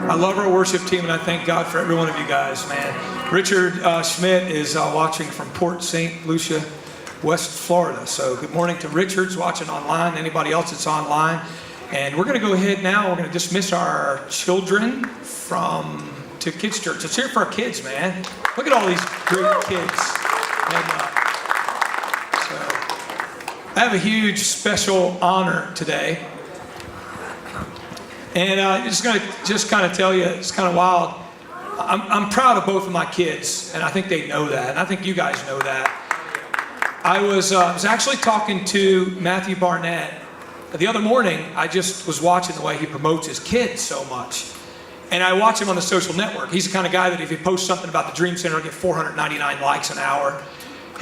I love our worship team, and I thank God for every one of you guys, man. Richard Schmidt is watching from Port St. Lucie, West Florida. So good morning to Richard's watching online, anybody else that's online. And we're going to go ahead now. We're going to dismiss our children to kids' church. Let's hear it for our kids, man. Look at all these great kids. And, so I have a huge special honor today. And I'm just going to kind of tell you, it's kind of wild. I'm proud of both of my kids, and I think they know that. And I think you guys know that. I was actually talking to Matthew Barnett. The other morning, I just was watching the way he promotes his kids so much. And I watch him on the social network. He's the kind of guy that if he posts something about the Dream Center, he'll get 499 likes an hour.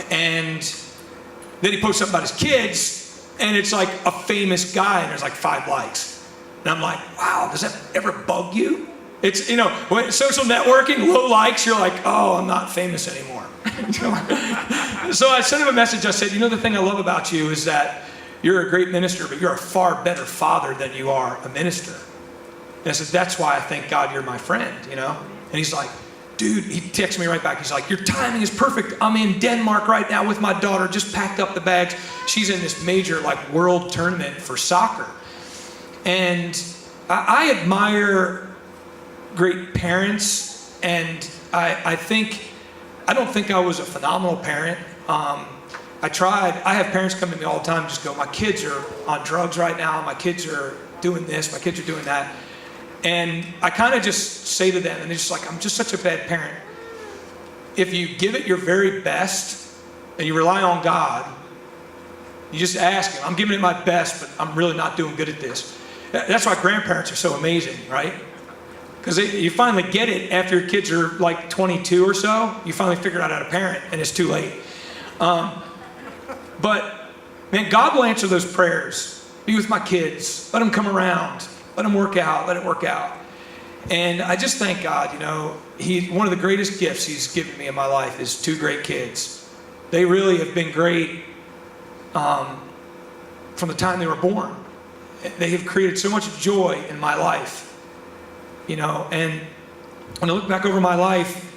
And then he posts something about his kids, and it's like a famous guy, and there's like 5 likes. And I'm like, wow, does that ever bug you? It's, when social networking, low likes, you're like, oh, I'm not famous anymore. So I sent him a message. I said, the thing I love about you is that you're a great minister, but you're a far better father than you are a minister. And I said, that's why I thank God you're my friend, And he's like, dude, he texts me right back. He's like, your timing is perfect. I'm in Denmark right now with my daughter, just packed up the bags. She's in this major world tournament for soccer. And I admire great parents, and I don't think I was a phenomenal parent. I tried. I have parents come to me all the time and just go, my kids are on drugs right now, my kids are doing this, my kids are doing that. And I kind of just say to them, and they're just like, I'm just such a bad parent. If you give it your very best and you rely on God, you just ask him, I'm giving it my best, but I'm really not doing good at this. That's why grandparents are so amazing, right? Because you finally get it after your kids are like 22 or so. You finally figure out how to parent, and it's too late. But, man, God will answer those prayers. Be with my kids. Let them come around. Let them work out. Let it work out. And I just thank God, one of the greatest gifts he's given me in my life is 2 great kids. They really have been great from the time they were born. They have created so much joy in my life, and when I look back over my life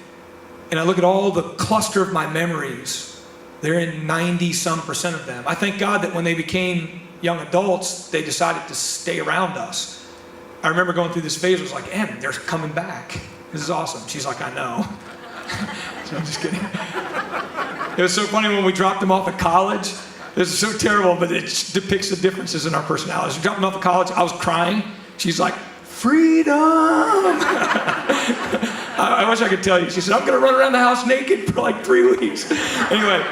and I look at all the cluster of my memories, they're in 90-some% of them. I thank God that when they became young adults, they decided to stay around us. I remember going through this phase, I was like, Em, they're coming back. This is awesome. She's like, I know. So I'm just kidding. It was so funny when we dropped them off at college. This is so terrible, but it depicts the differences in our personalities. We dropped them off at college. I was crying. She's like, freedom. I wish I could tell you. She said, I'm going to run around the house naked for 3 weeks. Anyway,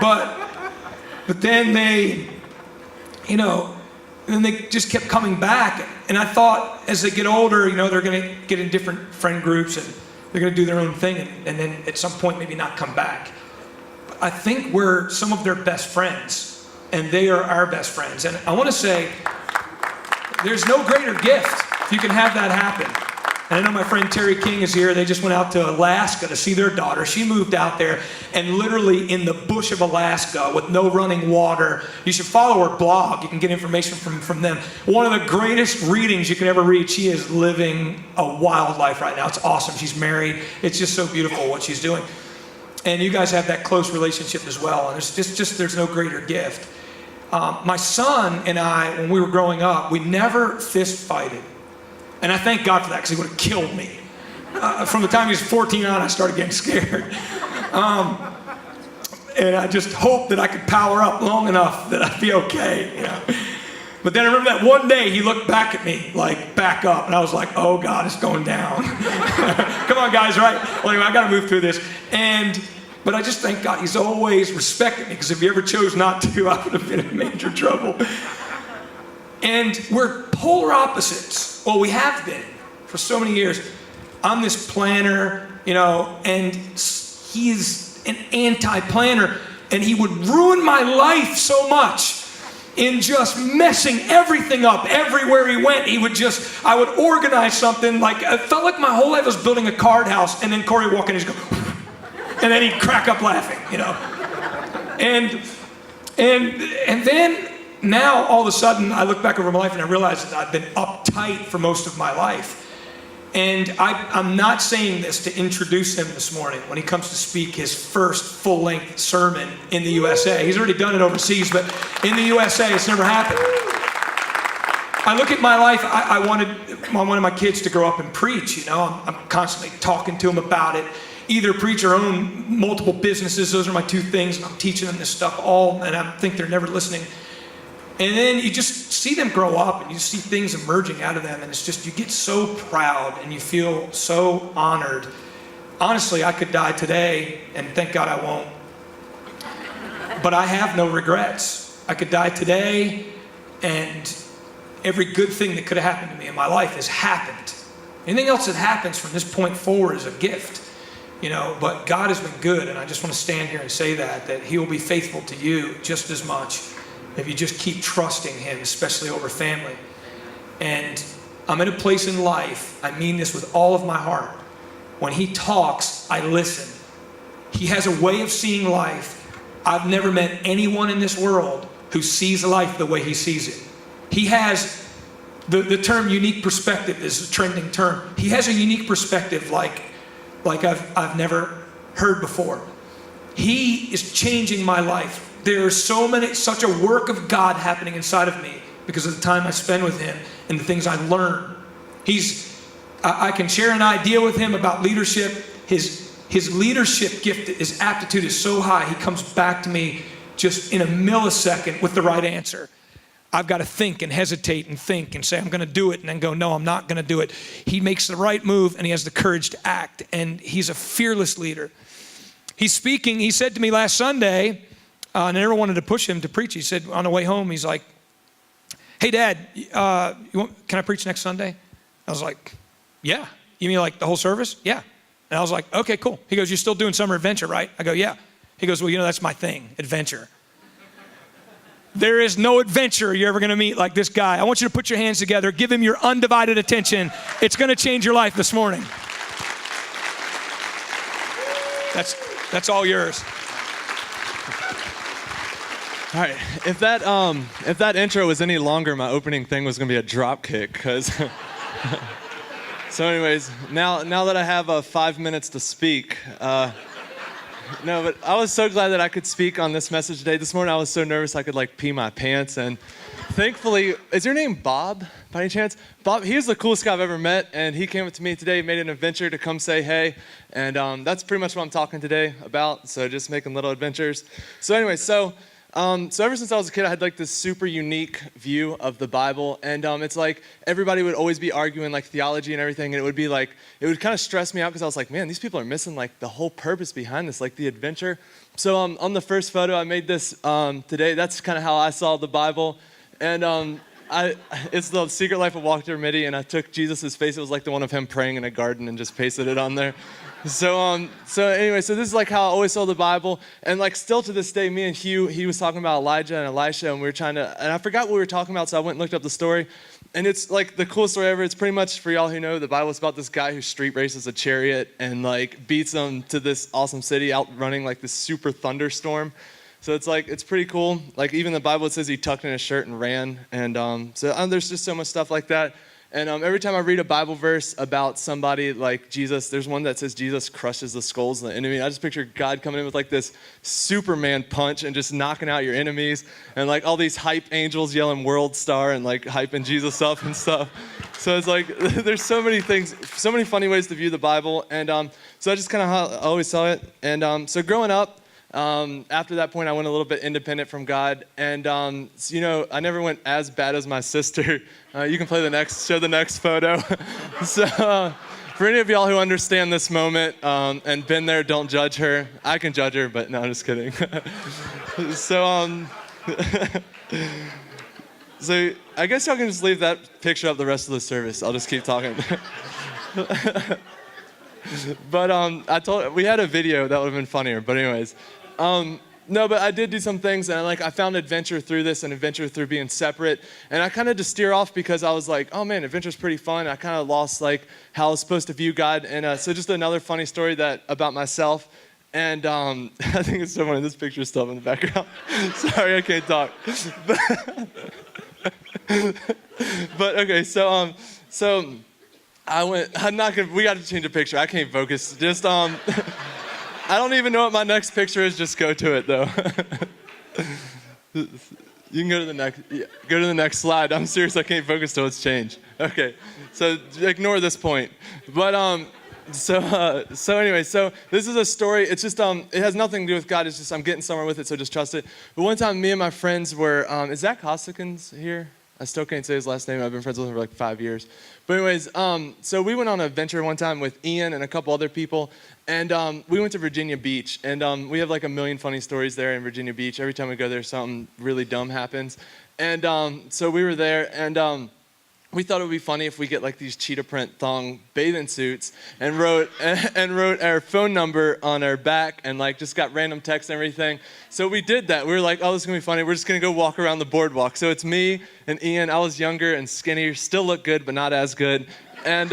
but then they, then they just kept coming back. And I thought as they get older, they're going to get in different friend groups and they're going to do their own thing. And then at some point, maybe not come back. But I think we're some of their best friends, and they are our best friends. And I want to say, there's no greater gift if you can have that happen. And I know my friend Terry King is here. They just went out to Alaska to see their daughter. She moved out there, and literally in the bush of Alaska with no running water. You should follow her blog. You can get information from them. One of the greatest readings you can ever read. She is living a wild life right now. It's awesome. She's married. It's just so beautiful what she's doing. And you guys have that close relationship as well. And there's no greater gift. My son and I, when we were growing up, we never fist fighted. And I thank God for that, because he would have killed me. From the time he was 14 on, I started getting scared. And I just hoped that I could power up long enough that I'd be okay. But then I remember that one day he looked back at me, back up. And I was like, oh God, it's going down. Come on, guys, right? Well, anyway, I got to move through this. But I just thank God he's always respected me, because if he ever chose not to, I would have been in major trouble. And we're polar opposites. Well, we have been for so many years. I'm this planner, and he's an anti-planner, and he would ruin my life so much in just messing everything up. Everywhere he went, I would organize something, it felt like my whole life was building a card house, and then Coree would walk in and just go, and then he'd crack up laughing, And then now all of a sudden I look back over my life and I realize that I've been uptight for most of my life. And I'm not saying this to introduce him this morning when he comes to speak his first full-length sermon in the USA. He's already done it overseas, but in the USA, it's never happened. I look at my life, I wanted one of my kids to grow up and preach, you know. I'm constantly talking to him about it. Either preach or own multiple businesses. Those are my two things. And I'm teaching them this stuff all, and I think they're never listening. And then you just see them grow up and you see things emerging out of them, and it's just, you get so proud and you feel so honored. Honestly, I could die today, and thank God I won't. But I have no regrets. I could die today, and every good thing that could have happened to me in my life has happened. Anything else that happens from this point forward is a gift, you know, but God has been good, and I just want to stand here and say that he will be faithful to you just as much if you just keep trusting him, especially over family. And I'm in a place in life, I mean this with all of my heart, when he talks, I listen. He has a way of seeing life. I've never met anyone in this world who sees life the way he sees it. He has, the term unique perspective is a trending term. He has a unique perspective like I've never heard before. He is changing my life. There's such a work of God happening inside of me because of the time I spend with him and the things I learn. I can share an idea with him about leadership. His leadership gift, his aptitude is so high, he comes back to me just in a millisecond with the right answer. I've got to think and hesitate and think and say, I'm going to do it, and then go, no, I'm not going to do it. He makes the right move, and he has the courage to act, and he's a fearless leader. He's speaking. He said to me last Sunday, I never wanted to push him to preach. He said on the way home, he's like, hey, Dad, can I preach next Sunday? I was like, yeah. You mean like the whole service? Yeah. And I was like, okay, cool. He goes, you're still doing Summer Adventure, right? I go, yeah. He goes, well, you know, that's my thing, adventure. There is no adventure you're ever going to meet like this guy. I want you to put your hands together. Give him your undivided attention. It's going to change your life this morning. That's all yours. All right, if that intro was any longer, my opening thing was gonna be a drop kick, because. So anyways, now that I have 5 minutes to speak, no, but I was so glad that I could speak on this message today. This morning I was so nervous I could like pee my pants, and thankfully, is your name Bob by any chance? Bob, he is the coolest guy I've ever met, and he came up to me today, made an adventure to come say hey, and that's pretty much what I'm talking today about, so just making little adventures. So anyway, so ever since I was a kid, I had like this super unique view of the Bible, and it's like everybody would always be arguing like theology and everything, and it would kind of stress me out because I was like, man, these people are missing like the whole purpose behind this, like the adventure. So on the first photo, I made this today. That's kind of how I saw the Bible, and it's the Secret Life of Walter Mitty, and I took Jesus' face. It was like the one of him praying in a garden, and just pasted it on there. So anyway, so this is like how I always saw the Bible, and like still to this day, me and Hugh, he was talking about Elijah and Elisha, and we were and I forgot what we were talking about, so I went and looked up the story, and it's like the coolest story ever. It's pretty much, for y'all who know, the Bible is about this guy who street races a chariot and like beats them to this awesome city, outrunning like this super thunderstorm. So it's pretty cool. Like even the Bible, it says he tucked in his shirt and ran, and there's just so much stuff like that. And every time I read a Bible verse about somebody like Jesus, there's one that says Jesus crushes the skulls of the enemy. I just picture God coming in with like this Superman punch and just knocking out your enemies, and like all these hype angels yelling world star and like hyping Jesus up and stuff. So it's like there's so many things, so many funny ways to view the Bible. And so I just kind of how I always saw it. And so growing up, after that point, I went a little bit independent from God, and I never went as bad as my sister. You can show the next photo. So, for any of y'all who understand this moment and been there, don't judge her. I can judge her, but no, I'm just kidding. So, so I guess y'all can just leave that picture up the rest of the service. I'll just keep talking. But we had a video that would have been funnier. But anyways. No, but I did do some things, and I found adventure through this and adventure through being separate. And I kind of just steer off because I was like, oh man, adventure's pretty fun. I kind of lost like how I was supposed to view God. And so just another funny story about myself. And I think it's so funny. This picture is still in the background. Sorry, I can't talk. But okay, so I went. I'm not gonna. We got to change the picture. I can't focus. Just I don't even know what my next picture is. Just go to it though. You can go to the next. Yeah, go to the next slide. I'm serious. I can't focus till it's changed. Okay, so ignore this point. But So anyway, so this is a story. It's just it has nothing to do with God. It's just I'm getting somewhere with it, so just trust it. But one time, me and my friends were. Is Zach Hoskins here? I still can't say his last name. I've been friends with him for like 5 years. But anyways, so we went on an adventure one time with Ian and a couple other people, and we went to Virginia Beach. And we have like a million funny stories there in Virginia Beach. Every time we go there, something really dumb happens. And so we were there, and we thought it would be funny if we get like these cheetah print thong bathing suits and wrote our phone number on our back and like just got random texts and everything. So we did that. We were like, oh, this is gonna be funny. We're just gonna go walk around the boardwalk. So it's me and Ian. I was younger and skinnier, still look good, but not as good. And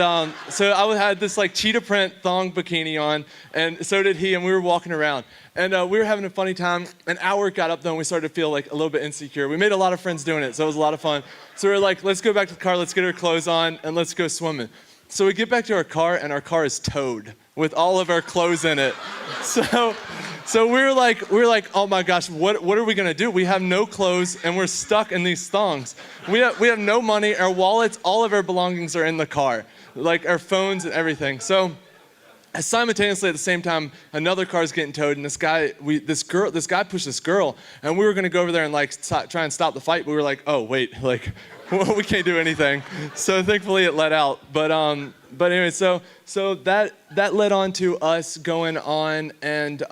so I had this like cheetah print thong bikini on, and so did he, and we were walking around. And we were having a funny time. An hour got up though, and we started to feel like a little bit insecure. We made a lot of friends doing it, so it was a lot of fun. So we were like, let's go back to the car, let's get our clothes on, and let's go swimming. So we get back to our car, and our car is towed with all of our clothes in it. So we were like, oh my gosh, what are we gonna do? We have no clothes, and we're stuck in these thongs. We have no money, our wallets, all of our belongings are in the car, like our phones and everything. So simultaneously at the same time, another car is getting towed, and this guy pushed this girl, and we were gonna go over there and like try and stop the fight, but we were like, oh wait, like we can't do anything. So thankfully it let out. But anyway, so that led on to us going on and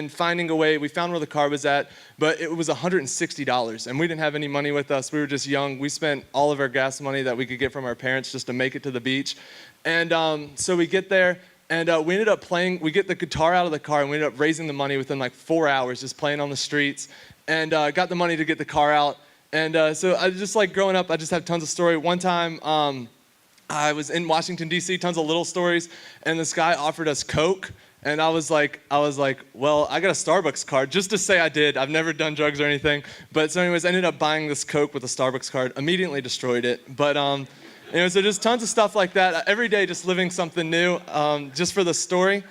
finding a way. We found where the car was at, but it was $160, and we didn't have any money with us. We were just young. We spent all of our gas money that we could get from our parents just to make it to the beach. And so we get there, and we ended up playing. We get the guitar out of the car, and we ended up raising the money within like 4 hours, just playing on the streets, and got the money to get the car out. And so I just like growing up, I just have tons of story. One time, I was in Washington, D.C., tons of little stories, and this guy offered us Coke. And I was like, well, I got a Starbucks card, just to say I did. I've never done drugs or anything. But so anyways, I ended up buying this Coke with a Starbucks card, immediately destroyed it. But anyway, so just tons of stuff like that. Every day just living something new, just for the story.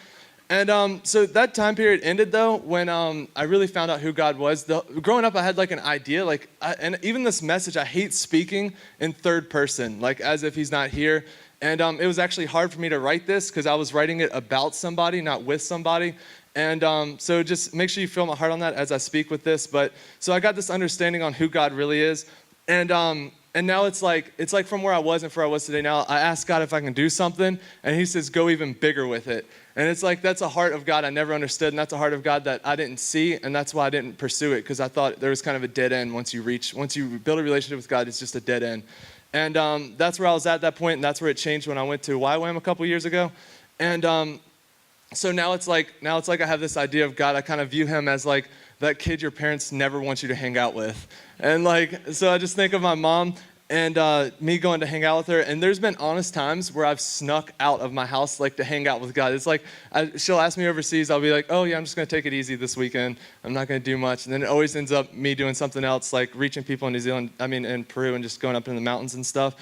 And so that time period ended though when I really found out who God was. Growing up, I had like an idea, and even this message, I hate speaking in third person, like as if he's not here. And it was actually hard for me to write this because I was writing it about somebody, not with somebody. And so just make sure you feel my heart on that as I speak with this. But so I got this understanding on who God really is. And now it's like from where I was and for where I was today now, I asked God if I can do something, and he says, go even bigger with it. And it's like, that's a heart of God I never understood, and that's a heart of God that I didn't see, and that's why I didn't pursue it, because I thought there was kind of a dead end once you build a relationship with God, it's just a dead end. And that's where I was at that point, and that's where it changed when I went to YWAM a couple years ago. And so now it's like I have this idea of God. I kind of view him as like that kid your parents never want you to hang out with. And like, so I just think of my mom and me going to hang out with her. And there's been honest times where I've snuck out of my house like to hang out with God. It's like, she'll ask me overseas. I'll be like, oh yeah, I'm just going to take it easy this weekend. I'm not going to do much. And then it always ends up me doing something else, like reaching people in in Peru, and just going up in the mountains and stuff.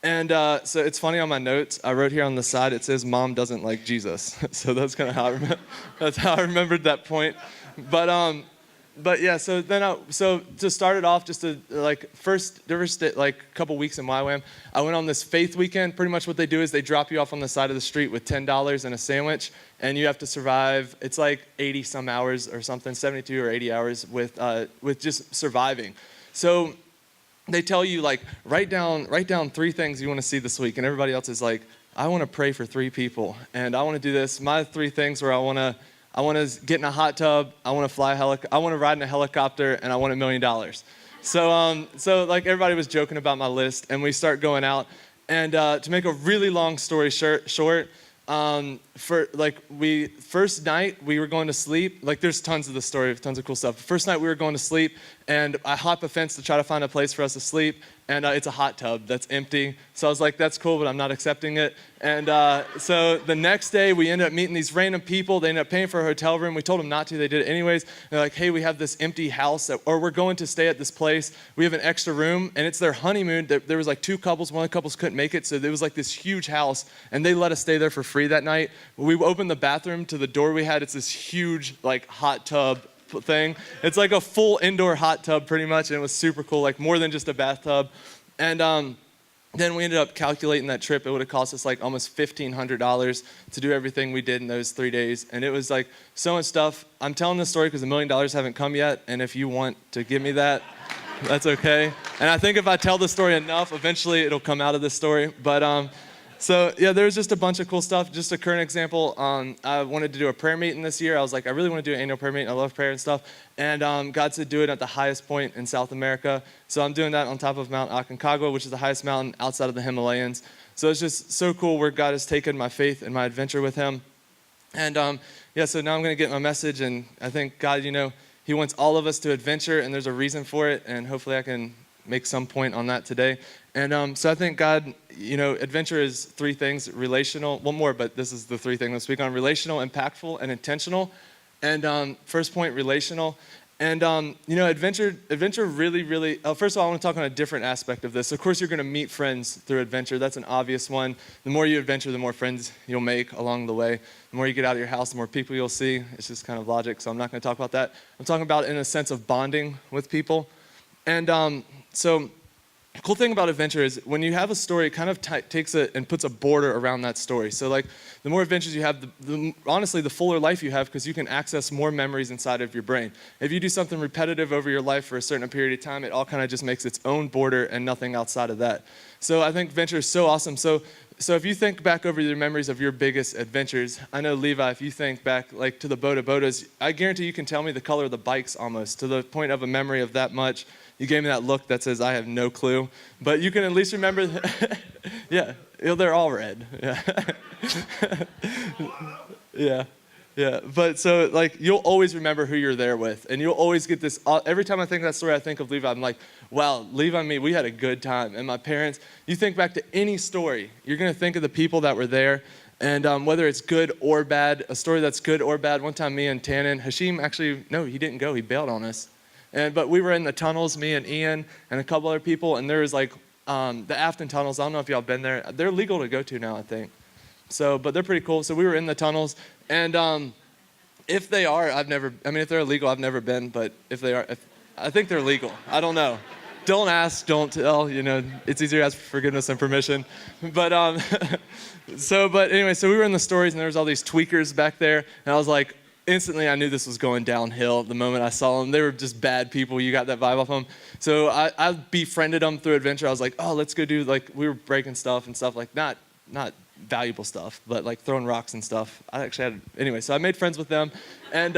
And so it's funny, on my notes, I wrote here on the side, it says, Mom doesn't like Jesus. So that's kind of how I remembered that point. But yeah, so to start it off, just to like first like couple weeks in YWAM, I went on this faith weekend. Pretty much what they do is they drop you off on the side of the street with $10 and a sandwich, and you have to survive. It's like 80 some hours or something, 72 or 80 hours with just surviving. So they tell you like write down 3 things you want to see this week, and everybody else is like, I want to pray for 3 people, and I want to do this. My 3 things were I want to get in a hot tub, I want to I want to ride in a helicopter, and I want $1 million. So like everybody was joking about my list, and we start going out. And to make a really long story short, first night we were going to sleep. Like there's tons of the story, tons of cool stuff. First night we were going to sleep, and I hop a fence to try to find a place for us to sleep. and it's a hot tub that's empty. So I was like, that's cool, but I'm not accepting it. And so the next day, we ended up meeting these random people. They ended up paying for a hotel room. We told them not to. They did it anyways. They're like, hey, we have this empty house, or we're going to stay at this place. We have an extra room, and it's their honeymoon. There was like 2 couples. One of the couples couldn't make it, so there was like this huge house, and they let us stay there for free that night. We opened the bathroom to the door we had. It's this huge like hot tub thing. It's like a full indoor hot tub pretty much, and it was super cool, like more than just a bathtub. And then we ended up calculating that trip. It would have cost us like almost $1,500 to do everything we did in those 3 days. And it was like so much stuff. I'm telling this story because $1 million haven't come yet, and if you want to give me that, that's okay. And I think if I tell the story enough, eventually it'll come out of this story. But so yeah, there was just a bunch of cool stuff. Just a current example, I wanted to do a prayer meeting this year. I was like, I really want to do an annual prayer meeting. I love prayer and stuff. And God said do it at the highest point in South America. So I'm doing that on top of Mount Aconcagua, which is the highest mountain outside of the Himalayas. So it's just so cool where God has taken my faith and my adventure with him. And yeah, so now I'm going to get my message. And I think God, he wants all of us to adventure, and there's a reason for it. And hopefully I can make some point on that today. And so I think God, adventure is 3 things: relational, one more, but this is the 3 things I'll speak on: relational, impactful, and intentional. And first point, relational. And adventure really, really, first of all, I want to talk on a different aspect of this. Of course, you're going to meet friends through adventure. That's an obvious one. The more you adventure, the more friends you'll make along the way. The more you get out of your house, the more people you'll see. It's just kind of logic, so I'm not going to talk about that. I'm talking about in a sense of bonding with people. And so the cool thing about adventure is when you have a story, it kind of takes it and puts a border around that story. So like the more adventures you have, honestly, the fuller life you have, because you can access more memories inside of your brain. If you do something repetitive over your life for a certain period of time, it all kind of just makes its own border and nothing outside of that. So I think adventure is so awesome. So if you think back over your memories of your biggest adventures, I know Levi, if you think back like to the Bodas, I guarantee you can tell me the color of the bikes almost, to the point of a memory of that much. You gave me that look that says, I have no clue. But you can at least remember, yeah, they're all red. Yeah. Yeah. But so, like, you'll always remember who you're there with. And you'll always get this, every time I think of that story, I think of Levi. I'm like, wow, Levi and me, we had a good time. And my parents, you think back to any story, you're going to think of the people that were there. And whether it's good or bad, a story that's good or bad. One time, me and Tannen, Hashim actually, no, he didn't go. He bailed on us. But we were in the tunnels, me and Ian and a couple other people, and there was like the Afton tunnels. I don't know if y'all been there. They're legal to go to now, I think. So, but they're pretty cool. So we were in the tunnels, and if they are, if they're illegal, I've never been. But if they are, I think they're legal. I don't know. Don't ask, don't tell. It's easier to ask for forgiveness than permission. But but anyway, so we were in the stories, and there was all these tweakers back there, and I was like. Instantly, I knew this was going downhill the moment I saw them. They were just bad people. You got that vibe off them. So I befriended them through adventure. I was like, oh, let's go do, like, we were breaking stuff and stuff, like, not valuable stuff, but like throwing rocks and stuff. Anyway, so I made friends with them. And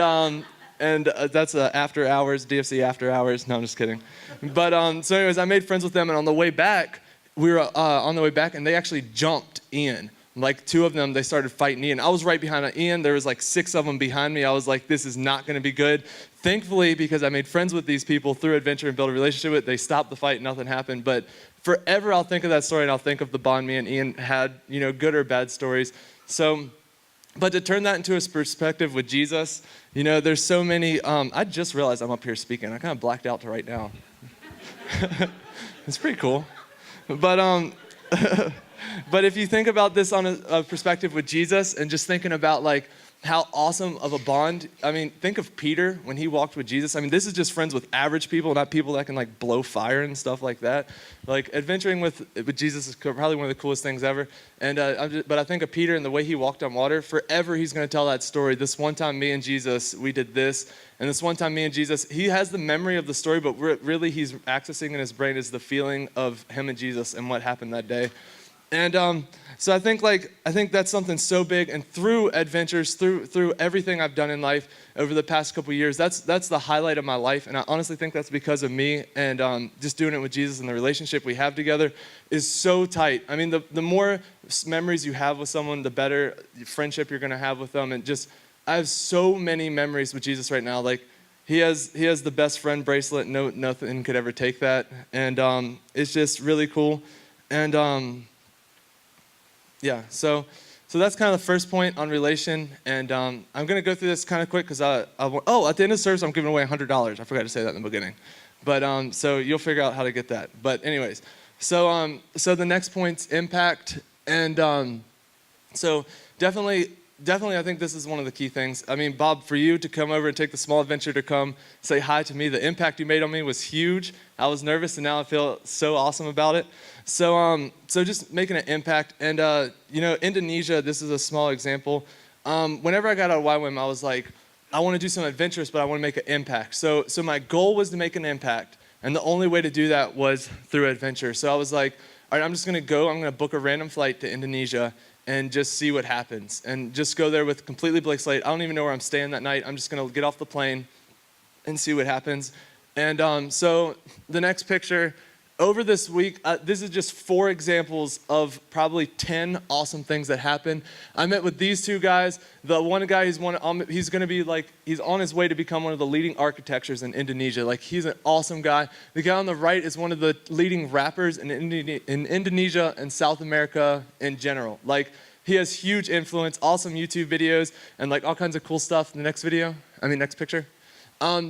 that's after hours, DFC after hours. No, I'm just kidding. But so anyways, I made friends with them. And on the way back, we were on the way back, and they actually jumped Ian. Like 2 of them, they started fighting Ian. I was right behind Ian. There was like 6 of them behind me. I was like, this is not going to be good. Thankfully, because I made friends with these people through adventure and built a relationship with, they stopped the fight. Nothing happened. But forever, I'll think of that story, and I'll think of the bond me and Ian had, good or bad stories. So, but to turn that into a perspective with Jesus, there's so many. I just realized I'm up here speaking. I kind of blacked out to right now. It's pretty cool. But But if you think about this on a perspective with Jesus and just thinking about like how awesome of a bond, think of Peter when he walked with Jesus. This is just friends with average people, not people that can like blow fire and stuff like that. Like adventuring with Jesus is probably one of the coolest things ever. And but I think of Peter and the way he walked on water. Forever he's going to tell that story. This one time me and Jesus, we did this. And this one time me and Jesus, he has the memory of the story, but really he's accessing in his brain is the feeling of him and Jesus and what happened that day. And so I think that's something so big. And through adventures, through everything I've done in life over the past couple of years, that's the highlight of my life. And I honestly think that's because of me and just doing it with Jesus, and the relationship we have together is so tight. The more memories you have with someone, the better friendship you're going to have with them. And just I have so many memories with Jesus right now. Like he has the best friend bracelet. No, nothing could ever take that, and it's just really cool. And yeah, so that's kind of the first point on relation. And I'm gonna go through this kind of quick because at the end of the service I'm giving away $100. I forgot to say that in the beginning, but so you'll figure out how to get that. But anyways, so the next point's impact, and so definitely I think this is one of the key things. I mean, Bob, for you to come over and take the small adventure to come say hi to me, the impact you made on me was huge. I was nervous, and now I feel so awesome about it. So just making an impact. And Indonesia, this is a small example. Whenever I got out of YWAM, I was like, I want to do some adventures, but I want to make an impact. So my goal was to make an impact, and the only way to do that was through adventure. So I was like, all right, I'm just going to go. I'm going to book a random flight to Indonesia and just see what happens, and just go there with a completely blank slate. I don't even know where I'm staying that night. I'm just going to get off the plane and see what happens. And so the next picture, over this week, this is just 4 examples of probably 10 awesome things that happened. I met with these 2 guys. The one guy, he's going to be he's on his way to become one of the leading architects in Indonesia. Like, he's an awesome guy. The guy on the right is one of the leading rappers in Indonesia and South America in general. Like, he has huge influence, awesome YouTube videos, and like all kinds of cool stuff. The next picture.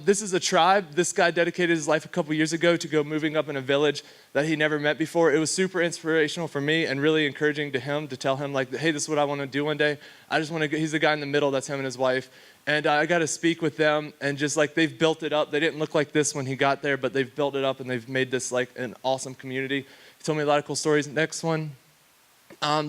This is a tribe. This guy dedicated his life a couple years ago to go moving up in a village that he never met before. It was super inspirational for me and really encouraging to him, to tell him like, hey, this is what I want to do one day. I just want to go. He's the guy in the middle. That's him and his wife. And I got to speak with them, and just like they've built it up. They didn't look like this when he got there, but they've built it up, and they've made this like an awesome community. He told me a lot of cool stories. Next one.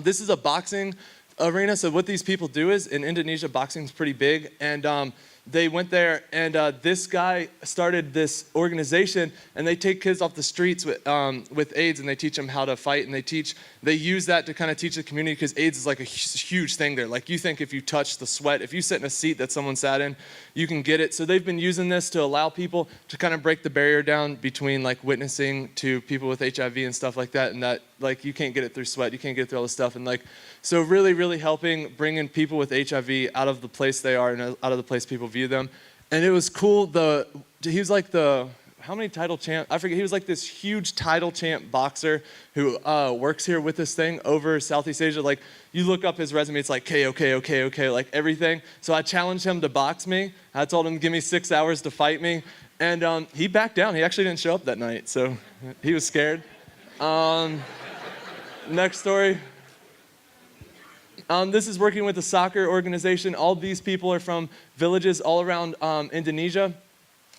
This is a boxing arena. So what these people do is, in Indonesia, boxing's pretty big, and they went there, and this guy started this organization, and they take kids off the streets with AIDS, and they teach them how to fight, and they use that to kind of teach the community, because AIDS is like a huge thing there. Like, you think if you touch the sweat, if you sit in a seat that someone sat in, you can get it. So they've been using this to allow people to kind of break the barrier down between like witnessing to people with HIV and stuff like that, and that like you can't get it through sweat, you can't get it through all this stuff, and like, so really, really helping bringing people with HIV out of the place they are and out of the place people view them. And it was cool. He was like how many title champ? I forget. He was like this huge title champ boxer who works here with this thing over Southeast Asia. Like, you look up his resume, it's like KO, like everything. So I challenged him to box me. I told him, give me 6 hours to fight me. And he backed down. He actually didn't show up that night, so he was scared. Next story. This is working with a soccer organization. All these people are from villages all around Indonesia.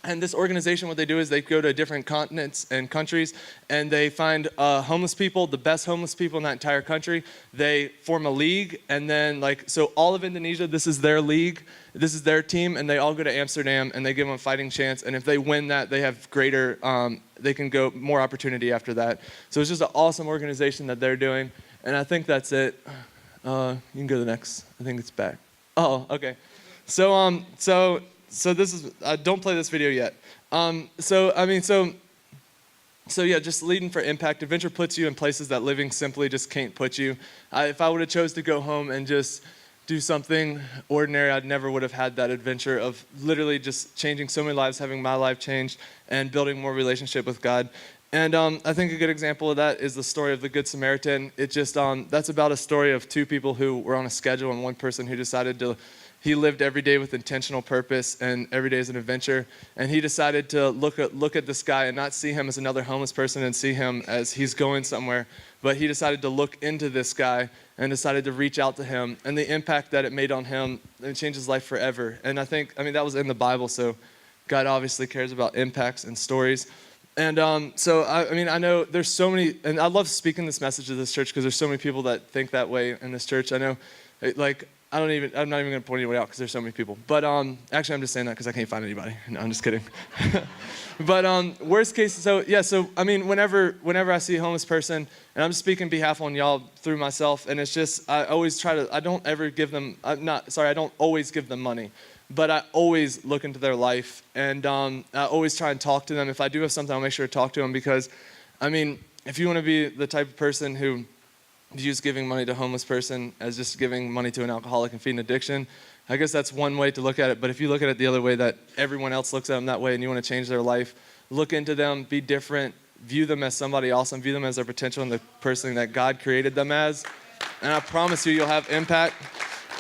And this organization, what they do is they go to different continents and countries, and they find homeless people, the best homeless people in that entire country. They form a league, and then so all of Indonesia, this is their league, this is their team, and they all go to Amsterdam, and they give them a fighting chance. And if they win that, they have greater, they can go more opportunity after that. So it's just an awesome organization that they're doing. And I think that's it. You can go to the next. I think it's back. Oh, okay. So this is, don't play this video yet. So yeah, just leading for impact. Adventure puts you in places that living simply just can't put you. If I would have chose to go home and just do something ordinary, I never would have had that adventure of literally just changing so many lives, having my life changed, and building more relationship with God. And I think a good example of that is the story of the Good Samaritan. It just, that's about a story of 2 people who were on a schedule, and one person who decided he lived every day with intentional purpose, and every day is an adventure. And he decided to look at this guy and not see him as another homeless person and see him as he's going somewhere. But he decided to look into this guy and decided to reach out to him. And the impact that it made on him, it changed his life forever. And that was in the Bible, so God obviously cares about impacts and stories. And I know there's so many, and I love speaking this message to this church because there's so many people that think that way in this church. I know, I'm not even going to point anybody out because there's so many people. But actually, I'm just saying that because I can't find anybody. No, I'm just kidding. But worst case, whenever I see a homeless person, and I'm speaking behalf on y'all through myself, and it's just, I don't always give them money. But I always look into their life, and I always try and talk to them. If I do have something, I'll make sure to talk to them, because, if you want to be the type of person who views giving money to a homeless person as just giving money to an alcoholic and feeding addiction. I guess that's one way to look at it, but if you look at it the other way, that everyone else looks at them that way and you want to change their life, look into them, be different, view them as somebody awesome, view them as their potential and the person that God created them as, and I promise you, you'll have impact.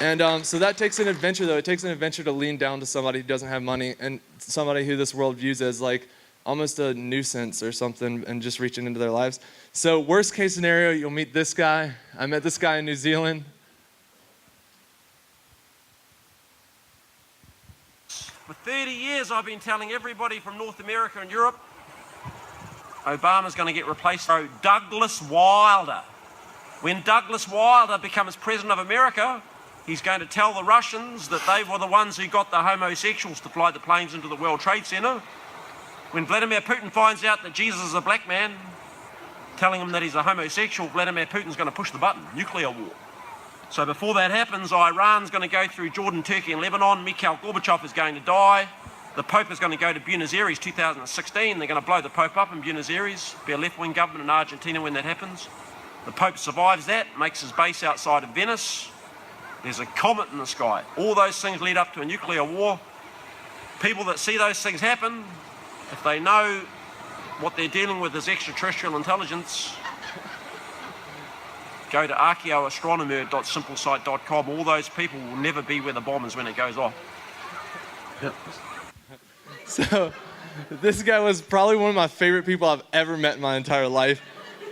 And so that takes an adventure, though. It takes an adventure to lean down to somebody who doesn't have money and somebody who this world views as like almost a nuisance or something, and just reaching into their lives. So worst case scenario, you'll meet this guy. I met this guy in New Zealand. For 30 years, I've been telling everybody from North America and Europe, Obama's going to get replaced by Douglas Wilder. When Douglas Wilder becomes president of America, he's going to tell the Russians that they were the ones who got the homosexuals to fly the planes into the World Trade Center. When Vladimir Putin finds out that Jesus is a black man, telling him that he's a homosexual, Vladimir Putin's going to push the button, nuclear war. So before that happens, Iran's going to go through Jordan, Turkey and Lebanon. Mikhail Gorbachev is going to die. The Pope is going to go to Buenos Aires 2016. They're going to blow the Pope up in Buenos Aires. Be a left-wing government in Argentina when that happens. The Pope survives that, makes his base outside of Venice. There's a comet in the sky. All those things lead up to a nuclear war. People that see those things happen, if they know what they're dealing with is extraterrestrial intelligence, go to archaeoastronomer.simplesite.com. All those people will never be where the bomb is when it goes off. Yep. So this guy was probably one of my favorite people I've ever met in my entire life.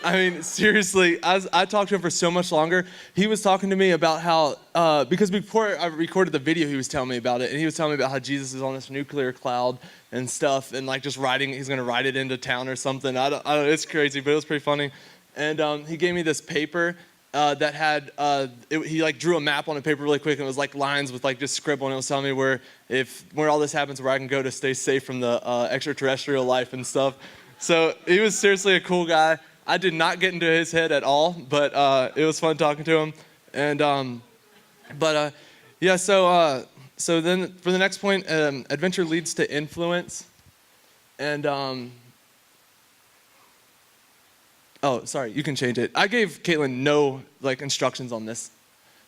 I mean, seriously, as I talked to him for so much longer, he was talking to me about how, because before I recorded the video, he was telling me about it, and he was telling me about how Jesus is on this nuclear cloud and stuff, and like just he's going to ride it into town or something. I don't, it's crazy, but it was pretty funny. And he gave me this paper that had, he like drew a map on a paper really quick, and it was like lines with like just scribble, and it was telling me where all this happens, where I can go to stay safe from the extraterrestrial life and stuff. So he was seriously a cool guy. I did not get into his head at all, but it was fun talking to him. And yeah, so then for the next point, adventure leads to influence. And oh, sorry, you can change it. I gave Caitlin no like instructions on this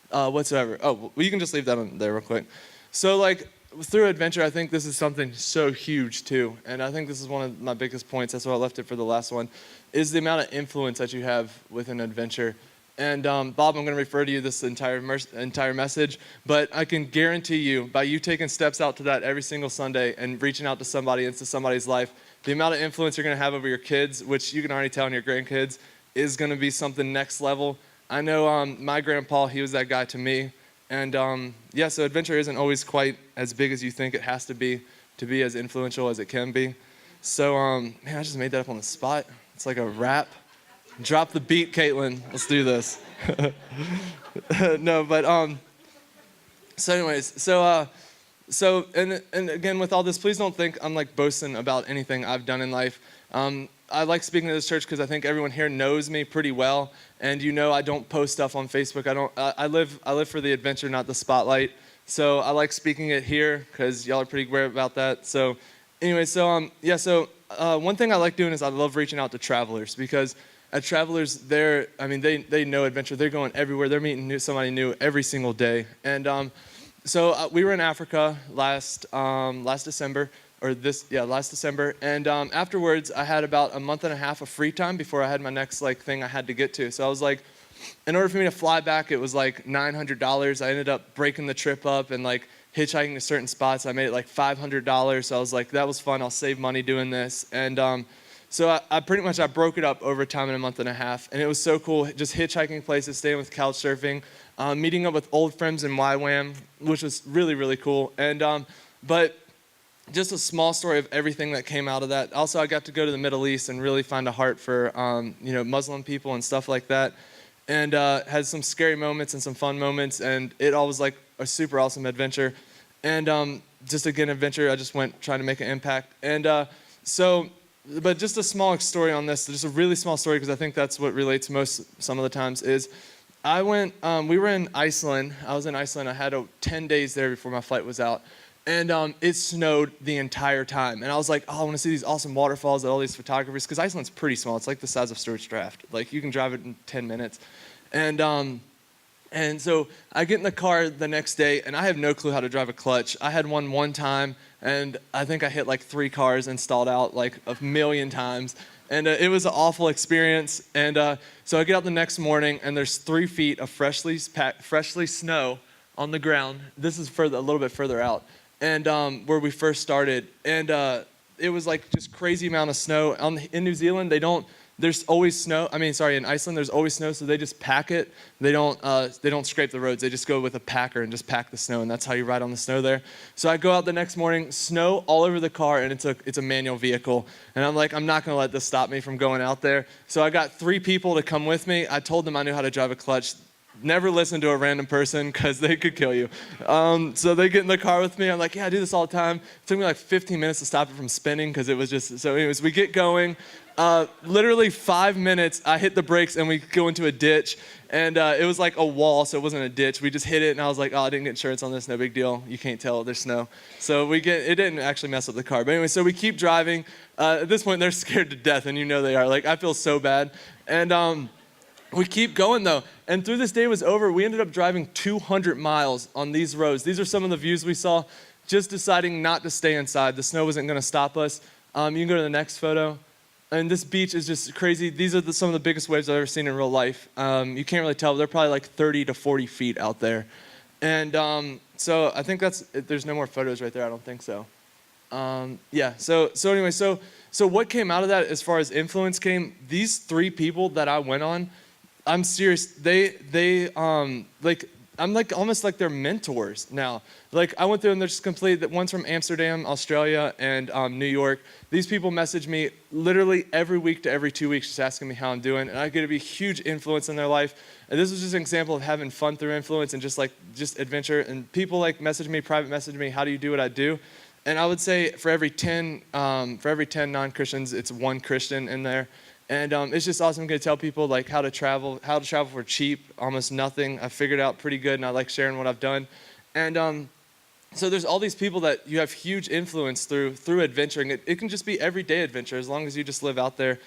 whatsoever. Oh, well, you can just leave that on there real quick. So like through adventure, I think this is something so huge too, and I think this is one of my biggest points. That's why I left it for the last one. Is the amount of influence that you have with an adventure. And Bob, I'm going to refer to you this entire message, but I can guarantee you, by you taking steps out to that every single Sunday and reaching out to somebody into somebody's life, the amount of influence you're going to have over your kids, which you can already tell in your grandkids, is going to be something next level. I know my grandpa, he was that guy to me. And yeah, so adventure isn't always quite as big as you think it has to be as influential as it can be. So, man, I just made that up on the spot. It's like a rap. Drop the beat, Caitlin. Let's do this. No, but so anyways, so and again with all this, please don't think I'm like boasting about anything I've done in life. I like speaking to this church because I think everyone here knows me pretty well, and you know I don't post stuff on Facebook. I live for the adventure, not the spotlight. So I like speaking it here because y'all are pretty aware about that. So anyway, so yeah, so one thing I like doing is I love reaching out to travelers, because at travelers, they know adventure. They're going everywhere. They're meeting somebody new every single day. And so we were in Africa last December. Last December. And afterwards, I had about a month and a half of free time before I had my next like thing I had to get to. So I was like, in order for me to fly back, it was like $900. I ended up breaking the trip up and like hitchhiking to certain spots. I made it like $500. So I was like, that was fun. I'll save money doing this. And so I pretty much broke it up over time in a month and a half. And it was so cool, just hitchhiking places, staying with couch surfing, meeting up with old friends in YWAM, which was really, really cool. And but just a small story of everything that came out of that. Also, I got to go to the Middle East and really find a heart for Muslim people and stuff like that. And had some scary moments and some fun moments, and it all was like a super awesome adventure. And just again, adventure, I just went trying to make an impact. And but just a small story on this, just a really small story, because I think that's what relates most some of the times, is we were in Iceland. I was in Iceland. I had 10 days there before my flight was out. And it snowed the entire time. And I was like, oh, I want to see these awesome waterfalls that all these photographers, because Iceland's pretty small. It's like the size of Stuart's Draft. Like, you can drive it in 10 minutes. And so I get in the car the next day, and I have no clue how to drive a clutch. I had one time, and I think I hit like 3 cars and stalled out like a million times. And it was an awful experience. And so I get out the next morning, and there's 3 feet of freshly snow on the ground. This is a little bit further out, and where we first started. And it was like just crazy amount of snow. In New Zealand, there's always snow. In Iceland, there's always snow, so they just pack it. They don't scrape the roads. They just go with a packer and just pack the snow, and that's how you ride on the snow there. So I go out the next morning, snow all over the car, and it's a manual vehicle. And I'm like, I'm not gonna let this stop me from going out there. So I got 3 people to come with me. I told them I knew how to drive a clutch. Never listen to a random person because they could kill you. So they get in the car with me. I'm like, yeah, I do this all the time. It took me like 15 minutes to stop it from spinning because it was just, so anyways, we get going. Literally 5 minutes, I hit the brakes and we go into a ditch. And it was like a wall, so it wasn't a ditch. We just hit it and I was like, oh, I didn't get insurance on this, no big deal. You can't tell, there's snow. So it didn't actually mess up the car. But anyway, so we keep driving. At this point, they're scared to death, and you know they are. Like, I feel so bad. And we keep going though, and through this day was over, we ended up driving 200 miles on these roads. These are some of the views we saw, just deciding not to stay inside. The snow wasn't gonna stop us. You can go to the next photo. And this beach is just crazy. These are some of the biggest waves I've ever seen in real life. You can't really tell, but they're probably like 30 to 40 feet out there. And so I think there's no more photos right there, I don't think so. Yeah, so anyway, so what came out of that as far as influence came, these 3 people that I went on, I'm serious. I'm like almost like their mentors now. Like I went through and they're just complete. One's from Amsterdam, Australia, and New York. These people message me literally every week to every 2 weeks, just asking me how I'm doing, and I get to be a huge influence in their life. And this was just an example of having fun through influence and just adventure. And people like private message me, how do you do what I do? And I would say for every 10 non-Christians, it's 1 Christian in there. And it's just awesome. I'm going to tell people like how to travel for cheap, almost nothing. I figured out pretty good, and I like sharing what I've done. And so there's all these people that you have huge influence through adventuring. It can just be everyday adventure as long as you just live out there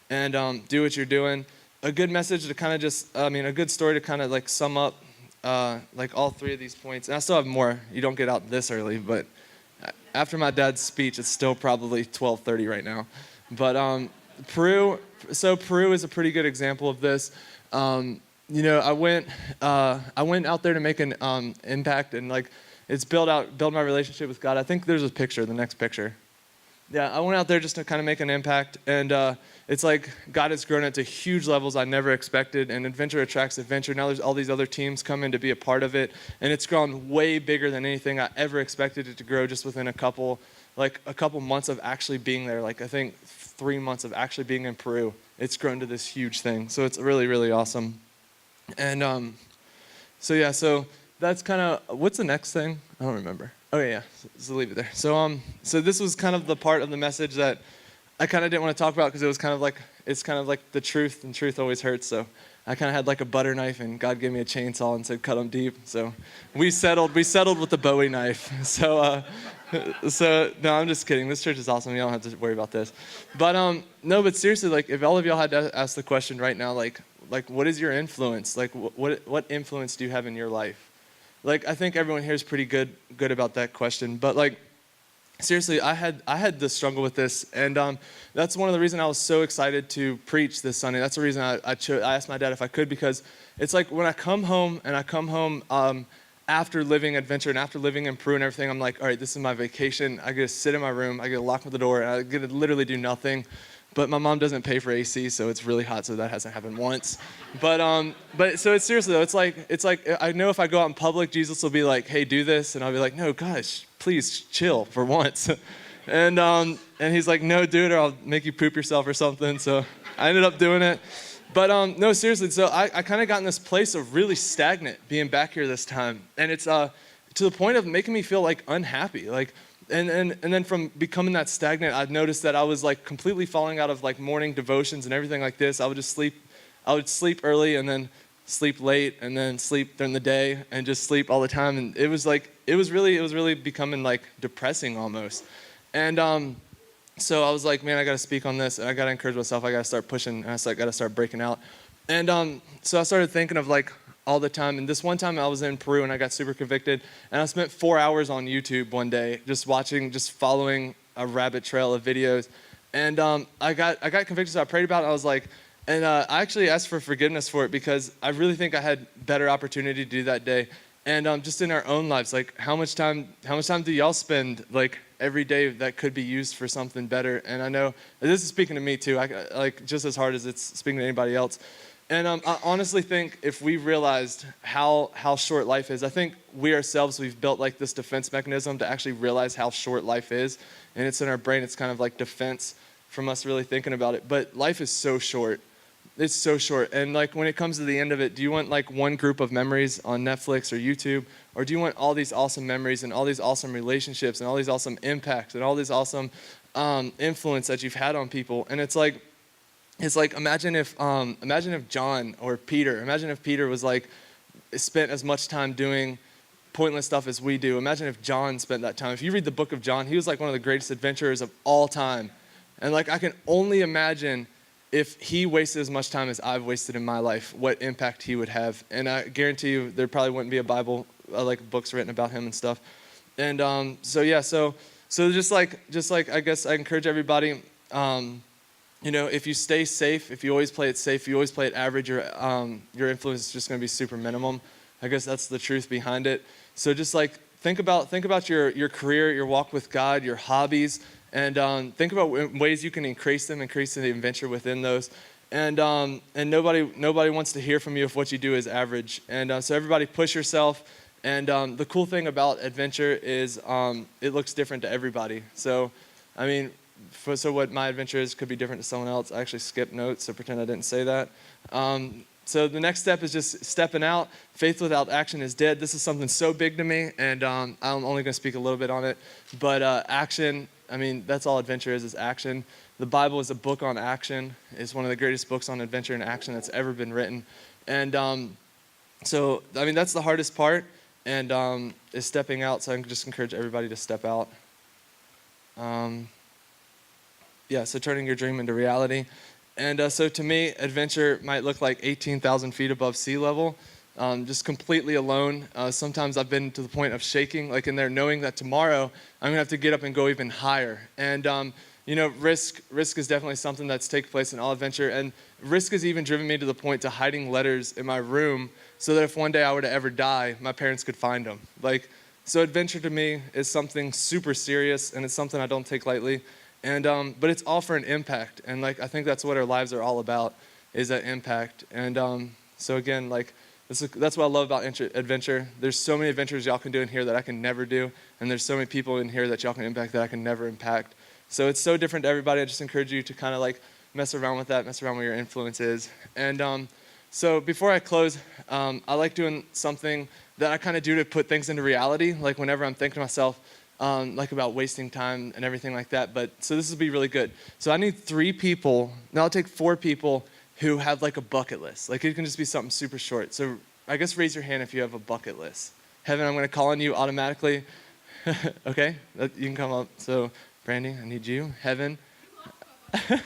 and do what you're doing. A good message to kind of a good story to kind of like sum up like all 3 of these points. And I still have more. You don't get out this early, but after my dad's speech, it's still probably 12:30 right now. But Peru is a pretty good example of this. I went out there to make an impact, and like it's build my relationship with God. I think there's a picture, the next picture. Yeah, I went out there just to kind of make an impact, and it's like God has grown it to huge levels I never expected, and adventure attracts adventure. Now there's all these other teams coming to be a part of it, and it's grown way bigger than anything I ever expected it to grow just within a couple months of actually being there. Like I think 3 months of actually being in Peru, it's grown to this huge thing. So it's really, really awesome. And so that's kind of, what's the next thing? I don't remember. Oh yeah, so leave it there. So this was kind of the part of the message that I kind of didn't want to talk about because it's kind of like the truth, and truth always hurts. So I kind of had like a butter knife, and God gave me a chainsaw and said, cut them deep. So we settled with the Bowie knife. So no, I'm just kidding. This church is awesome. You don't have to worry about this. But no, but seriously, like if all of y'all had to ask the question right now, like what is your influence? Like what influence do you have in your life? Like I think everyone here is pretty good about that question. But like seriously, I had to struggle with this, and that's one of the reasons I was so excited to preach this Sunday. That's the reason I asked my dad if I could, because it's like when I come home after living adventure and after living in Peru and everything, I'm like, all right, this is my vacation. I get to sit in my room, I get to lock the door, and I get to literally do nothing. But my mom doesn't pay for AC, so it's really hot, so that hasn't happened once. But so it's seriously though, it's like I know if I go out in public, Jesus will be like, hey, do this, and I'll be like, no, gosh, please chill for once. And he's like, no, do it, or I'll make you poop yourself or something. So I ended up doing it. But no, seriously, so I kind of got in this place of really stagnant being back here this time. And it's to the point of making me feel like unhappy. Like, and then from becoming that stagnant, I've noticed that I was like completely falling out of like morning devotions and everything like this. I would sleep early and then sleep late and then sleep during the day and just sleep all the time. And it was really becoming like depressing almost. And so I was like, man, I got to speak on this, and I got to encourage myself. I got to start pushing, and I got to start breaking out. And so I started thinking of like all the time. And this one time I was in Peru and I got super convicted. And I spent 4 hours on YouTube one day just watching, just following a rabbit trail of videos. And I got convicted, so I prayed about it. I was like, and I actually asked for forgiveness for it because I really think I had better opportunity to do that day. And just in our own lives, like how much time do y'all spend like every day that could be used for something better? And I know this is speaking to me too, like just as hard as it's speaking to anybody else. And I honestly think if we realized how short life is, I think we ourselves, we've built like this defense mechanism to actually realize how short life is. And it's in our brain, it's kind of like defense from us really thinking about it. But life is so short. It's so short. And like when it comes to the end of it, do you want like one group of memories on Netflix or YouTube? Or do you want all these awesome memories and all these awesome relationships and all these awesome impacts and all this awesome influence that you've had on people? And it's like imagine if John or Peter, imagine if Peter was like spent as much time doing pointless stuff as we do. Imagine if John spent that time. If you read the book of John, he was like one of the greatest adventurers of all time. And like I can only imagine if he wasted as much time as I've wasted in my life, what impact he would have. And I guarantee you there probably wouldn't be a Bible, like books written about him and stuff. And so just like I guess I encourage everybody, you know, if you stay safe, if you always play it safe, if you always play it average, your influence is just going to be super minimum. I guess that's the truth behind it. So just like think about your career, your walk with God, your hobbies, and think about ways you can increase the adventure within those. And nobody wants to hear from you if what you do is average. And so everybody push yourself. And the cool thing about adventure is it looks different to everybody. So, I mean, so what my adventure is could be different to someone else. I actually skipped notes, so pretend I didn't say that. So the next step is just stepping out. Faith without action is dead. This is something so big to me, and I'm only going to speak a little bit on it. But action, I mean, that's all adventure is action. The Bible is a book on action. It's one of the greatest books on adventure and action that's ever been written. And so, I mean, that's the hardest part, and is stepping out. So I can just encourage everybody to step out. So turning your dream into reality. And so to me, adventure might look like 18,000 feet above sea level, just completely alone. Sometimes I've been to the point of shaking, like in there, knowing that tomorrow I'm gonna have to get up and go even higher. And you know, risk is definitely something that's taken place in all adventure. And risk has even driven me to the point to hiding letters in my room so that if one day I were to ever die, my parents could find them. Like, so adventure to me is something super serious, and it's something I don't take lightly. And but it's all for an impact, and like I think that's what our lives are all about, is that impact. And so again, like that's what I love about adventure. There's so many adventures y'all can do in here that I can never do, and there's so many people in here that y'all can impact that I can never impact. So it's so different to everybody. I just encourage you to kind of like mess around with that, mess around where your influence is. And so before I close, I like doing something that I kind of do to put things into reality. Like whenever I'm thinking to myself, like about wasting time and everything like that. But so this will be really good. So I need 3 people. Now I'll take 4 people who have like a bucket list. Like it can just be something super short. So I guess raise your hand if you have a bucket list. Heaven, I'm going to call on you automatically. Okay, you can come up. So Brandy, I need you. Heaven. All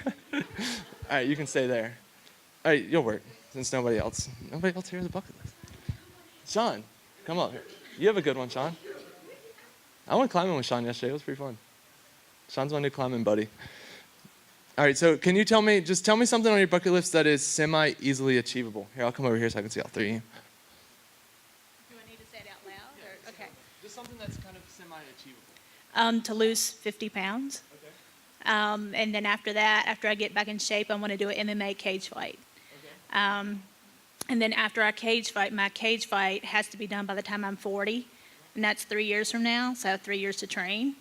right, you can stay there. All right, you'll work since nobody else here has a bucket list. Sean, come up here. You have a good one, Sean. I went climbing with Sean yesterday. It was pretty fun. Sean's my new climbing buddy. All right, so can you tell me something on your bucket list that is semi-easily achievable? Here, I'll come over here so I can see all 3 of you. Do I need to say it out loud? Or, okay. Just something that's kind of semi-achievable. To lose 50 pounds. Okay. And then after that, after I get back in shape, I want to do an MMA cage fight. Okay. And then after my cage fight has to be done by the time I'm 40. And that's 3 years from now, so I have 3 years to train.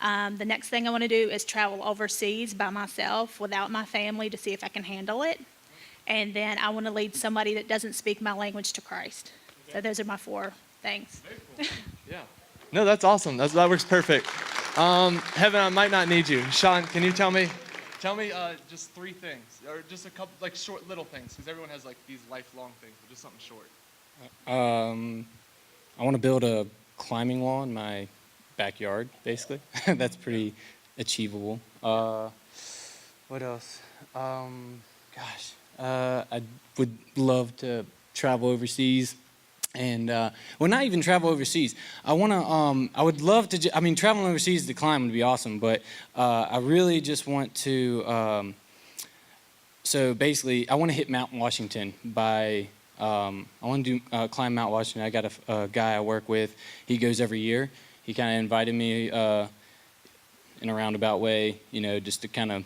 The next thing I want to do is travel overseas by myself without my family to see if I can handle it. And then I want to lead somebody that doesn't speak my language to Christ. Okay. So those are my 4 things. Very cool. Yeah. No, that's awesome. That works perfect. Heaven, I might not need you. Sean, can you tell me just 3 things, or just a couple like short little things, because everyone has like these lifelong things, but just something short. I want to build a climbing wall in my backyard, basically. That's pretty achievable. What else? I would love to travel overseas. And well, not even travel overseas. I want to. I would love to. I mean, traveling overseas to climb would be awesome. But I really just want to. So basically, I want to hit Mount Washington by. I want to do climb Mount Washington. I got a guy I work with. He goes every year. He kind of invited me in a roundabout way, you know, just to kind of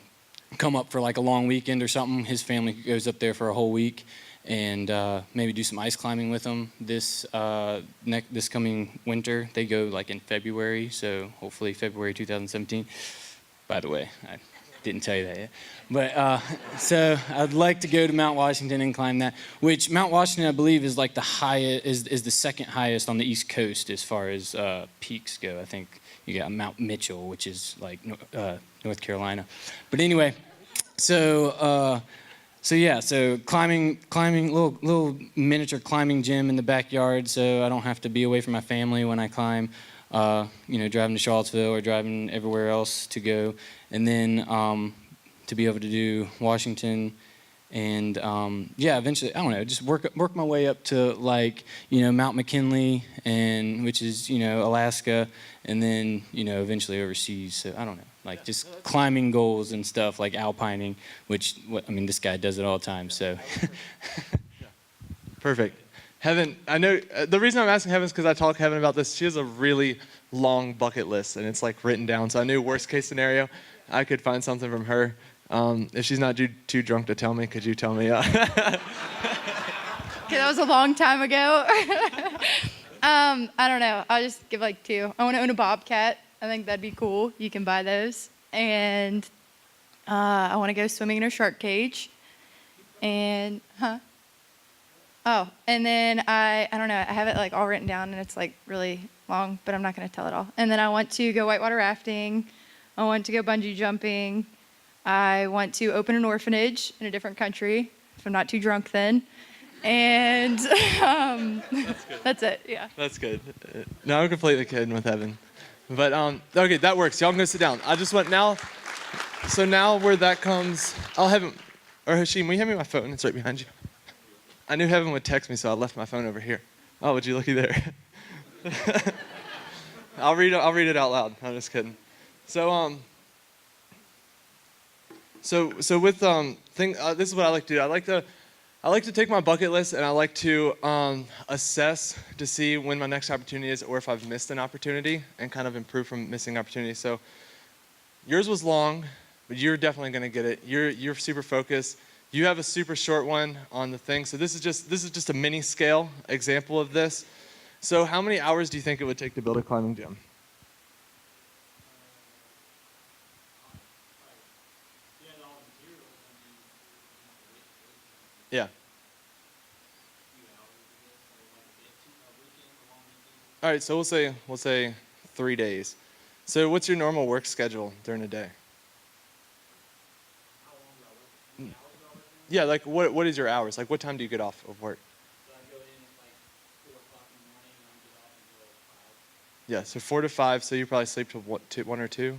come up for like a long weekend or something. His family goes up there for a whole week. And maybe do some ice climbing with them this coming winter. They go like in February, so hopefully February 2017. By the way, I didn't tell you that yet. But so I'd like to go to Mount Washington and climb that, which Mount Washington I believe is like the highest, is the second highest on the East Coast as far as peaks go. I think you got Mount Mitchell, which is like North Carolina. But anyway, so. So yeah, so climbing, little miniature climbing gym in the backyard, so I don't have to be away from my family when I climb. You know, driving to Charlottesville or driving everywhere else to go, and then to be able to do Washington, and yeah, eventually I don't know, just work my way up to like Mount McKinley, and which is Alaska, and then eventually overseas. So I don't know. Like just climbing goals and stuff, like alpining, this guy does it all the time, so. Perfect. Heaven, I know, the reason I'm asking Heaven is because I talked to Heaven about this. She has a really long bucket list, and it's like written down, so I knew worst case scenario, I could find something from her. If she's not too drunk to tell me, could you tell me? Okay, that was a long time ago. I don't know, I'll just give like 2. I want to own a bobcat. I think that'd be cool. You can buy those. And I want to go swimming in a shark cage. And, and then I don't know, I have it like all written down and it's like really long, but I'm not going to tell it all. And then I want to go whitewater rafting. I want to go bungee jumping. I want to open an orphanage in a different country, if I'm not too drunk then. And that's it, yeah. That's good. No, I'm completely kidding with Heaven. But, okay, that works. Y'all can go sit down. I just went now. So now where that comes, I'll have him, or Hashim, will you hand me my phone? It's right behind you. I knew Heaven would text me, so I left my phone over here. Oh, would you looky there? I'll read it out loud. I'm just kidding. So, so with, this is what I like to do. I like to take my bucket list and I like to assess to see when my next opportunity is or if I've missed an opportunity and kind of improve from missing opportunities. So yours was long, but you're definitely going to get it. You're super focused. You have a super short one on the thing. So this is just a mini scale example of this. So how many hours do you think it would take to build a climbing gym? Yeah. All right, so we'll say 3 days. So what's your normal work schedule during the day? Yeah, like what is your hours? Like what time do you get off of work? So I go in at like 4 o'clock in the morning and I get off until 5. Yeah, so 4 to 5. So you probably sleep till what, 1 or 2?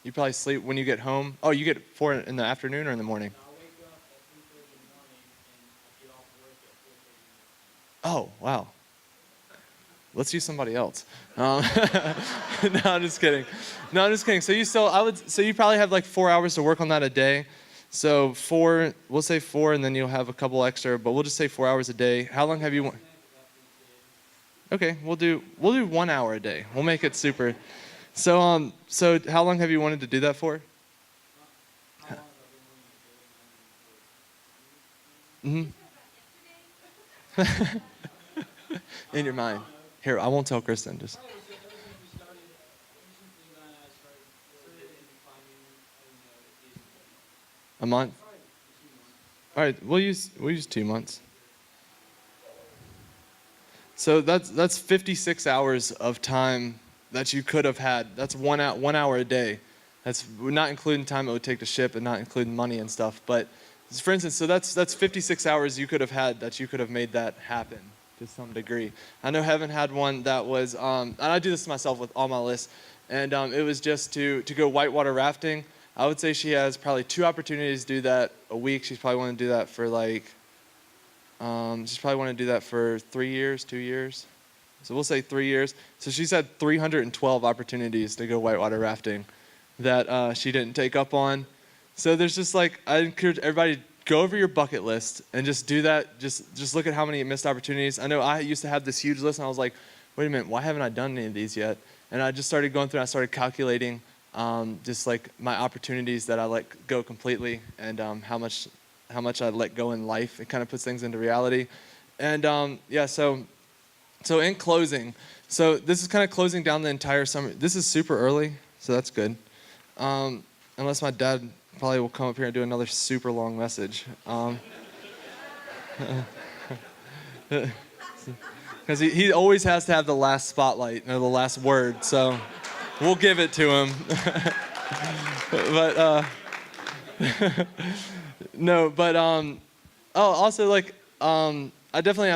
You probably sleep when you get home. Oh, you get 4 in the afternoon or in the morning? I wake up at 3:30 in the morning and I get off work at 4:30 in the afternoon. Oh, wow. Let's use somebody else. No, I'm just kidding. No, I'm just kidding. So you probably have like 4 hours to work on that a day. So we'll say 4, and then you'll have a couple extra, but we'll just say 4 hours a day. How long have you? Okay, we'll do 1 hour a day. We'll make it super. So how long have you wanted to do that for? Mm-hmm. In your mind. Here, I won't tell Kristen. Just. A month? All right, we'll use 2 months. So that's 56 hours of time that you could have had. That's 1 hour a day. That's not including time it would take to ship and not including money and stuff. But for instance, so that's 56 hours you could have had that you could have made that happen to some degree. I know Heaven had one that was, and I do this myself with all my lists, and it was just to go whitewater rafting. I would say she has probably 2 opportunities to do that a week. She's probably want to do that for she's probably want to do that for 3 years, 2 years. So we'll say 3 years. So she's had 312 opportunities to go whitewater rafting that she didn't take up on. So there's just I encourage everybody to go over your bucket list and just do that. Just look at how many missed opportunities. I know I used to have this huge list, and I was like, wait a minute, why haven't I done any of these yet? And I just started going through and I started calculating my opportunities that I let go completely, and how much I let go in life. It kind of puts things into reality. And so in closing, so this is kind of closing down the entire summer. This is super early, so that's good. Unless my dad probably will come up here and do another super long message. Because he always has to have the last spotlight or the last word, so we'll give it to him. But no, but also I'm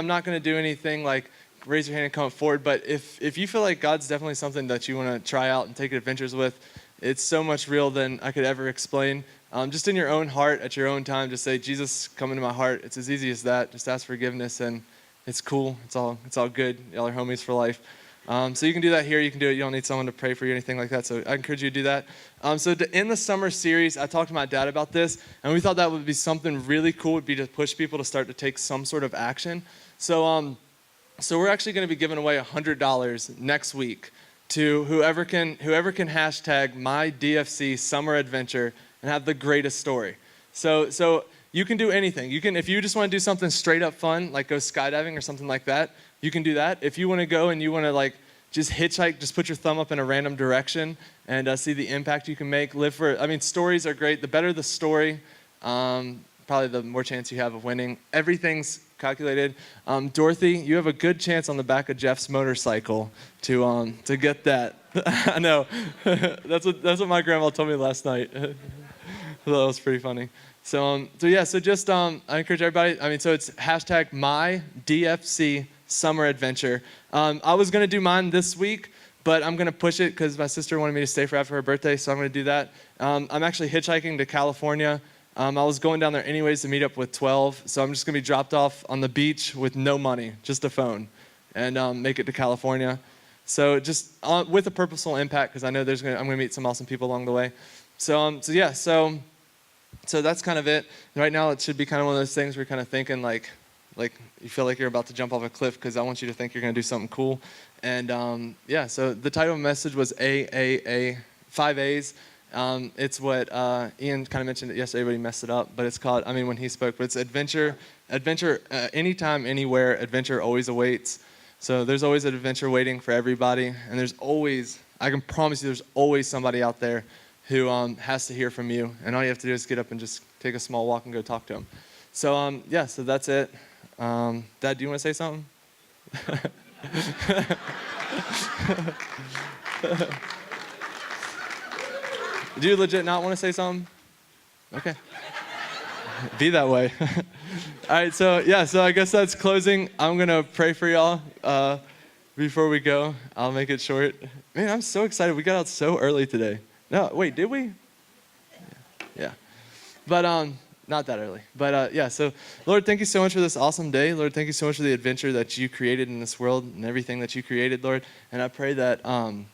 not going to do anything like raise your hand and come forward, but if you feel like God's definitely something that you want to try out and take adventures with, it's so much real than I could ever explain. Just in your own heart, at your own time, just say, Jesus, come into my heart. It's as easy as that. Just ask forgiveness, and it's cool. It's all good. Y'all are homies for life. So you can do that here. You can do it. You don't need someone to pray for you or anything like that. So I encourage you to do that. So to end the summer series, I talked to my dad about this, and we thought that would be something really cool, would be to push people to start to take some sort of action. So we're actually going to be giving away $100 next week to whoever can hashtag my DFC summer adventure and have the greatest story. So you can do anything. You can, if you just want to do something straight up fun, like go skydiving or something like that, you can do that. If you want to go and you want to just hitchhike, just put your thumb up in a random direction and see the impact you can make. Stories are great. The better the story, probably the more chance you have of winning. Everything's calculated. Dorothy, you have a good chance on the back of Jeff's motorcycle to get that. I know. That's what my grandma told me last night. That was pretty funny. So just I encourage everybody. So it's hashtag my DFC summer adventure. I was gonna do mine this week, but I'm gonna push it because my sister wanted me to stay for after her birthday, so I'm gonna do that. I'm actually hitchhiking to California. I was going down there anyways to meet up with 12, so I'm just gonna be dropped off on the beach with no money, just a phone, and make it to California. So just with a purposeful impact, because I know I'm gonna meet some awesome people along the way. So that's kind of it. Right now it should be kind of one of those things where you're kind of thinking like you feel like you're about to jump off a cliff, because I want you to think you're gonna do something cool. And so the title of the message was AAA, 5 A's. It's what Ian kind of mentioned it yesterday, but he messed it up. But it's called, when he spoke, but it's adventure, anytime, anywhere, adventure always awaits. So there's always an adventure waiting for everybody. And I can promise you there's always somebody out there who has to hear from you. And all you have to do is get up and just take a small walk and go talk to them. So so that's it. Dad, do you want to say something? Do you legit not want to say something? Okay. Be that way. All right, so I guess that's closing. I'm going to pray for y'all before we go. I'll make it short. Man, I'm so excited. We got out so early today. No, wait, did we? Yeah. But not that early. But so Lord, thank you so much for this awesome day. Lord, thank you so much for the adventure that you created in this world and everything that you created, Lord. And I pray that, I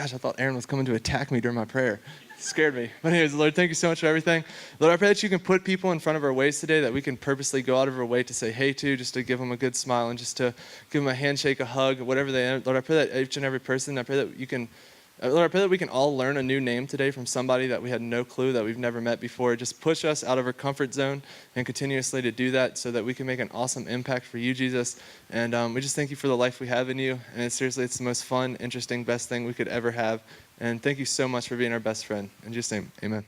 thought Aaron was coming to attack me during my prayer. It scared me. But anyways, Lord, thank you so much for everything. Lord, I pray that you can put people in front of our ways today that we can purposely go out of our way to say hey to, just to give them a good smile and just to give them a handshake, a hug, whatever they are. Lord, I pray that each and every person, I pray that Lord, I pray that we can all learn a new name today from somebody that we had no clue, that we've never met before. Just push us out of our comfort zone and continuously to do that so that we can make an awesome impact for you, Jesus. And we just thank you for the life we have in you. And it's the most fun, interesting, best thing we could ever have. And thank you so much for being our best friend. In Jesus' name, amen.